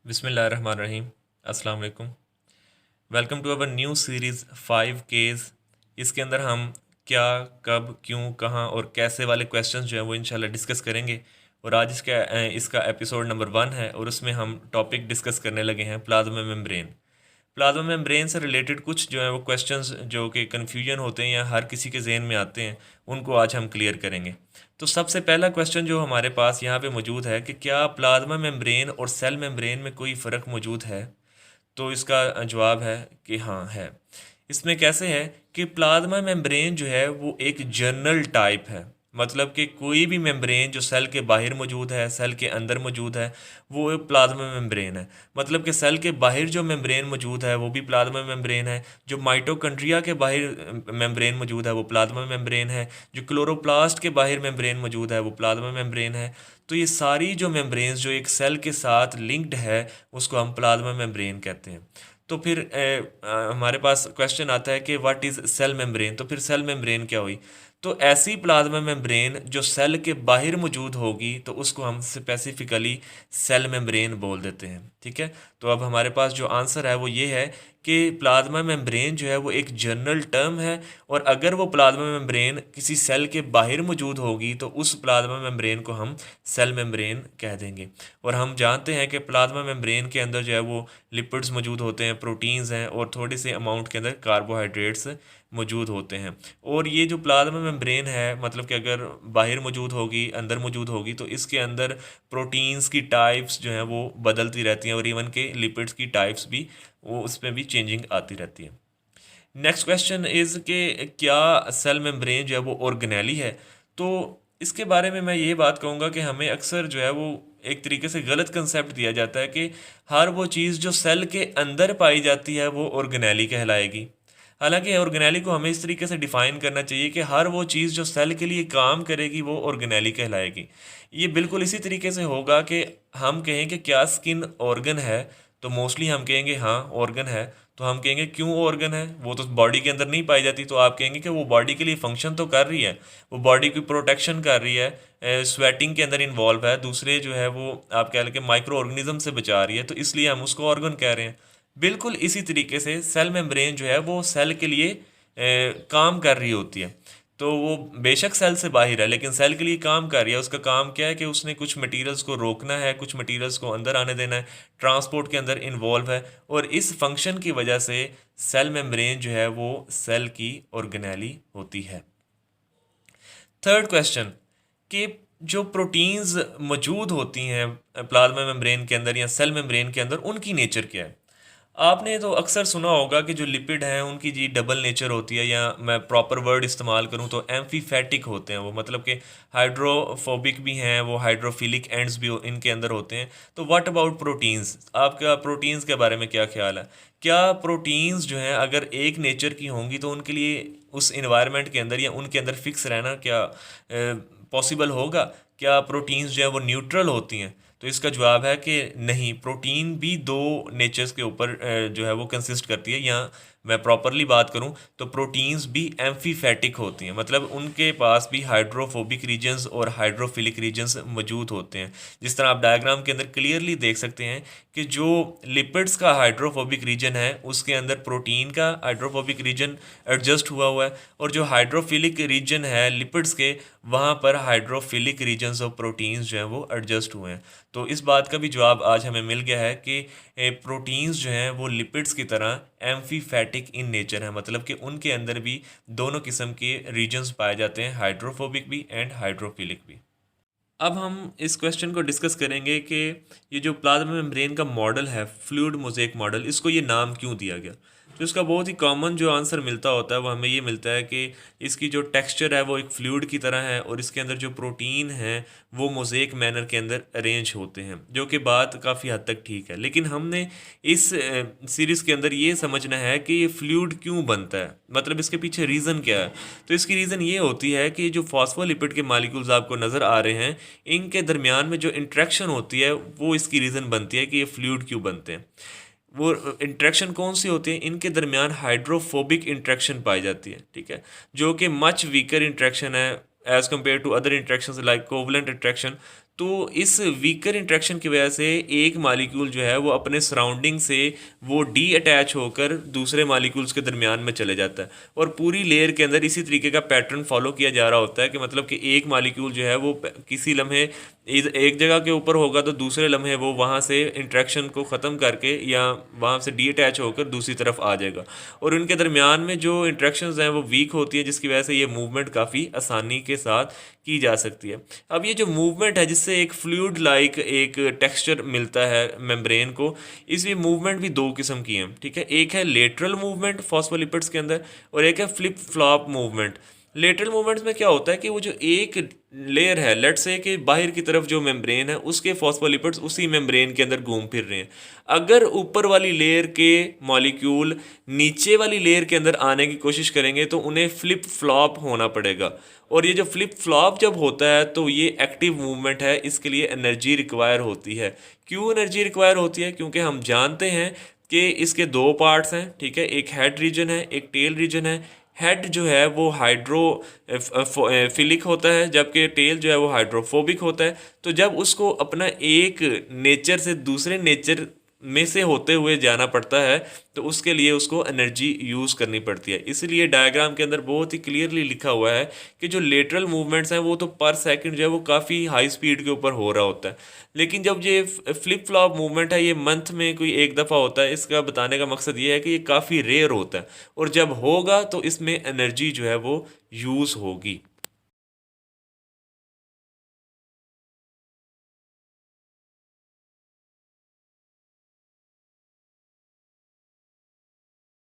बिस्मिल्लाहिर्रहमानिर्रहीम। अस्सलाम वालेकुम। Welcome to our new series 5 case. इसके अंदर हम क्या, कब, क्यों, कहाँ और कैसे वाले क्वेश्चंस जो हैं वो इंशाल्लाह डिस्कस करेंगे। और आज इसका एपिसोड नंबर 1 है और उसमें हम टॉपिक डिस्कस करने लगे हैं प्लाज्मा मेम्ब्रेन। प्लाज्मा मेम्ब्रेन से रिलेटेड कुछ जो है वो क्वेश्चंस जो कि कन्फ्यूजन होते हैं या हर किसी के जहन में आते हैं, उनको आज हम क्लियर करेंगे। तो सबसे पहला क्वेश्चन जो हमारे पास यहाँ पे मौजूद है कि क्या प्लाज्मा मेम्ब्रेन और सेल मेम्ब्रेन में कोई फ़र्क मौजूद है। तो इसका जवाब है कि हाँ है। इसमें कैसे है कि प्लाज्मा मेम्ब्रेन जो है वो एक जर्नल टाइप है। मतलब कि कोई भी मेम्ब्रेन जो सेल के बाहर मौजूद है, सेल के अंदर मौजूद है, वो एक प्लाज्मा मेम्ब्रेन है। मतलब कि सेल के बाहर जो मेम्ब्रेन मौजूद है वो भी प्लाज्मा मेम्ब्रेन है। जो माइटोकॉन्ड्रिया के बाहर मेम्ब्रेन मौजूद है वो प्लाज्मा मेम्ब्रेन है। जो क्लोरोप्लास्ट के बाहर मेम्ब्रेन मौजूद है वो प्लाज्मा मेम्ब्रेन है। तो ये सारी जो मेम्ब्रेन्स जो एक सेल के साथ लिंक्ड है उसको हम प्लाज्मा मेम्ब्रेन कहते हैं। तो फिर हमारे पास क्वेश्चन आता है कि व्हाट इज़ सेल मेम्ब्रेन। तो फिर सेल मेम्ब्रेन क्या हुई। तो ऐसी प्लाज्मा मेम्ब्रेन जो सेल के बाहर मौजूद होगी तो उसको हम स्पेसिफिकली सेल मेम्ब्रेन बोल देते हैं। ठीक है। तो अब हमारे पास जो आंसर है वो ये है कि प्लाज्मा मेम्ब्रेन जो है वो एक जनरल टर्म है। और अगर वो प्लाज्मा मेम्ब्रेन किसी सेल के बाहर मौजूद होगी तो उस प्लाज्मा मेम्ब्रेन को हम सेल मेम्ब्रेन कह देंगे। और हम जानते हैं कि प्लाज्मा मेम्ब्रेन के अंदर जो है वो लिपिड्स मौजूद होते हैं, प्रोटीन्स हैं और थोड़े से अमाउंट के अंदर कार्बोहाइड्रेट्स मौजूद होते हैं। और ये जो प्लाज्मा मेम्ब्रेन है मतलब कि अगर बाहर मौजूद होगी, अंदर मौजूद होगी, तो इसके अंदर प्रोटीन्स की टाइप्स जो हैं वो बदलती रहती हैं और इवन के लिपिड्स की टाइप्स भी वो उसमें भी चेंजिंग आती रहती है। नेक्स्ट क्वेश्चन इज़ कि क्या सेल मेम्ब्रेन जो है वो ऑर्गेनेली है। तो इसके बारे में मैं ये बात कहूँगा कि हमें अक्सर जो है वो एक तरीके से गलत कंसेप्ट दिया जाता है कि हर वो चीज़ जो सेल के अंदर पाई जाती है वो ऑर्गेनेली कहलाएगी। हालांकि ऑर्गेनेली को हमें इस तरीके से डिफाइन करना चाहिए कि हर वो चीज़ जो सेल के लिए काम करेगी वो ऑर्गेनेली कहलाएगी। ये बिल्कुल इसी तरीके से होगा कि हम कहें कि क्या स्किन ऑर्गन है, तो मोस्टली हम कहेंगे हाँ ऑर्गन है। तो हम कहेंगे क्यों ऑर्गन है, वो तो बॉडी के अंदर नहीं पाई जाती। तो आप कहेंगे कि वो बॉडी के लिए फंक्शन तो कर रही है, वो बॉडी की प्रोटेक्शन कर रही है, स्वेटिंग के अंदर इन्वॉल्व है, दूसरे जो है वो आप कह लें कि माइक्रो ऑर्गेनिज्म से बचा रही है, तो इसलिए हम उसको ऑर्गन कह रहे हैं। बिल्कुल इसी तरीके से सेल मेम्ब्रेन जो है वो सेल के लिए काम कर रही होती है। तो वो बेशक सेल से बाहर है लेकिन सेल के लिए काम कर रही है। उसका काम क्या है कि उसने कुछ मटेरियल्स को रोकना है, कुछ मटेरियल्स को अंदर आने देना है, ट्रांसपोर्ट के अंदर इन्वॉल्व है। और इस फंक्शन की वजह से सेल मेम्ब्रेन जो है वो सेल की ऑर्गेनेली होती है। थर्ड क्वेश्चन कि जो प्रोटीन्स मौजूद होती हैं प्लाज्मा मेम्ब्रेन के अंदर या सेल मेम्ब्रेन के अंदर, उनकी नेचर क्या है। आपने तो अक्सर सुना होगा कि जो लिपिड हैं उनकी जी डबल नेचर होती है, या मैं प्रॉपर वर्ड इस्तेमाल करूं तो एम्फीफैटिक होते हैं वो। मतलब कि हाइड्रोफोबिक भी हैं वो, हाइड्रोफिलिक एंड्स भी इनके अंदर होते हैं। तो व्हाट अबाउट प्रोटीन्स, आपका प्रोटीन्स के बारे में क्या ख्याल है। क्या प्रोटीन्स जो हैं अगर एक नेचर की होंगी तो उनके लिए उस इन्वायरमेंट के अंदर या उनके अंदर फिक्स रहना क्या पॉसिबल होगा। क्या प्रोटीन्स जो है वो न्यूट्रल होती हैं। तो इसका जवाब है कि नहीं, प्रोटीन भी दो नेचर्स के ऊपर जो है वो कंसिस्ट करती है। या मैं प्रॉपरली बात करूं तो प्रोटीन्स भी एम्फीफैटिक होती हैं, मतलब उनके पास भी हाइड्रोफोबिक रीजन्स और हाइड्रोफिलिक रीजन्स मौजूद होते हैं। जिस तरह आप डायग्राम के अंदर क्लियरली देख सकते हैं कि जो लिपिड्स का हाइड्रोफोबिक रीजन है उसके अंदर प्रोटीन का हाइड्रोफोबिक रीजन एडजस्ट हुआ है, और जो हाइड्रोफिलिक रीजन है लिपिड्स के वहाँ पर हाइड्रोफिलिक रीजन्स ऑफ प्रोटीन्स जो हैं वो एडजस्ट हुए हैं। तो इस बात का भी जवाब आज हमें मिल गया है कि प्रोटीन्स जो हैं वो लिपिड्स की तरह एम्फीफैटिक इन नेचर है। मतलब कि उनके अंदर भी दोनों किस्म के रीजन्स पाए जाते हैं, हाइड्रोफोबिक भी एंड हाइड्रोफिलिक भी। अब हम इस क्वेश्चन को डिस्कस करेंगे कि ये जो प्लाज्मा मेम्ब्रेन का मॉडल है, फ्लूइड मोज़ेक मॉडल, इसको ये नाम क्यों दिया गया। तो इसका बहुत ही कॉमन जो आंसर मिलता होता है वो हमें ये मिलता है कि इसकी जो टेक्सचर है वो एक फ्लूइड की तरह है और इसके अंदर जो प्रोटीन है वो मोज़ेक मैनर के अंदर अरेंज होते हैं, जो कि बात काफ़ी हद तक ठीक है। लेकिन हमने इस सीरीज़ के अंदर ये समझना है कि ये फ्लूइड क्यों बनता है, मतलब इसके पीछे रीज़न क्या है। तो इसकी रीज़न ये होती है कि जो फॉस्फोलिपिड के मालिक्यूल्स आपको नज़र आ रहे हैं इनके दरमियान में जो इंट्रैक्शन होती है वो इसकी रीज़न बनती है कि ये फ्लूइड क्यों बनते हैं। वो इंट्रैक्शन कौन सी होती है, इनके दरमियान हाइड्रोफोबिक इंट्रैक्शन पाई जाती है। ठीक है, जो कि मच वीकर इंट्रैक्शन है as compared to other interaction like covalent interaction. तो इस वीकर इंट्रैक्शन की वजह से एक मालिक्यूल जो है वो अपने सराउंडिंग से वो डी अटैच होकर दूसरे मालिक्यूल्स के दरमियान में चले जाता है, और पूरी लेयर के अंदर इसी तरीके का पैटर्न फॉलो किया जा रहा होता है कि मतलब कि एक मालिक्यूल जो है वो किसी लम्हे एक जगह के ऊपर होगा तो दूसरे लम्हे वो वहाँ से इंट्रैक्शन को ख़त्म करके या वहाँ से डी अटैच होकर दूसरी तरफ आ जाएगा, और उनके दरमियान में जो इंट्रैक्शंस हैं वो वीक होती हैं, जिसकी वजह से ये मूवमेंट काफ़ी आसानी के साथ की जा सकती है। अब ये जो मूवमेंट है जिससे एक फ्लूइड लाइक एक टेक्सचर मिलता है मेम्ब्रेन को, इसमें मूवमेंट भी दो किस्म की हैं, ठीक है। एक है लेटरल मूवमेंट फॉस्फोलिपिड्स के अंदर, और एक है flip flop movement. Lateral movements में क्या होता है कि वो जो एक लेयर है, लेट्स से कि बाहर की तरफ जो मेम्ब्रेन है उसके फॉस्फोलिपिड्स उसी मेम्ब्रेन के अंदर घूम फिर रहे हैं, अगर ऊपर वाली लेयर के मॉलिक्यूल नीचे वाली लेयर के अंदर आने की कोशिश करेंगे तो उन्हें फ्लिप फ्लॉप होना पड़ेगा, और ये जो फ्लिप फ्लॉप जब होता है तो ये एक्टिव मूवमेंट है, इसके लिए एनर्जी रिक्वायर होती है। क्यों एनर्जी रिक्वायर होती है? क्योंकि हम जानते हैं कि इसके दो पार्ट्स हैं, ठीक है, एक हेड रीजन है, एक टेल रीजन है। हेड जो है वो हाइड्रोफिलिक होता है, जबकि टेल जो है वो हाइड्रोफोबिक होता है। तो जब उसको अपना एक नेचर से दूसरे नेचर में से होते हुए जाना पड़ता है तो उसके लिए उसको एनर्जी यूज़ करनी पड़ती है। इसलिए डायग्राम के अंदर बहुत ही क्लियरली लिखा हुआ है कि जो लेटरल मूवमेंट्स हैं वो तो पर सेकंड जो है वो काफ़ी हाई स्पीड के ऊपर हो रहा होता है, लेकिन जब ये फ्लिप फ्लॉप मूवमेंट है ये मंथ में कोई एक दफ़ा होता है। इसका बताने का मकसद ये है कि ये काफ़ी रेयर होता है, और जब होगा तो इसमें एनर्जी जो है वो यूज़ होगी।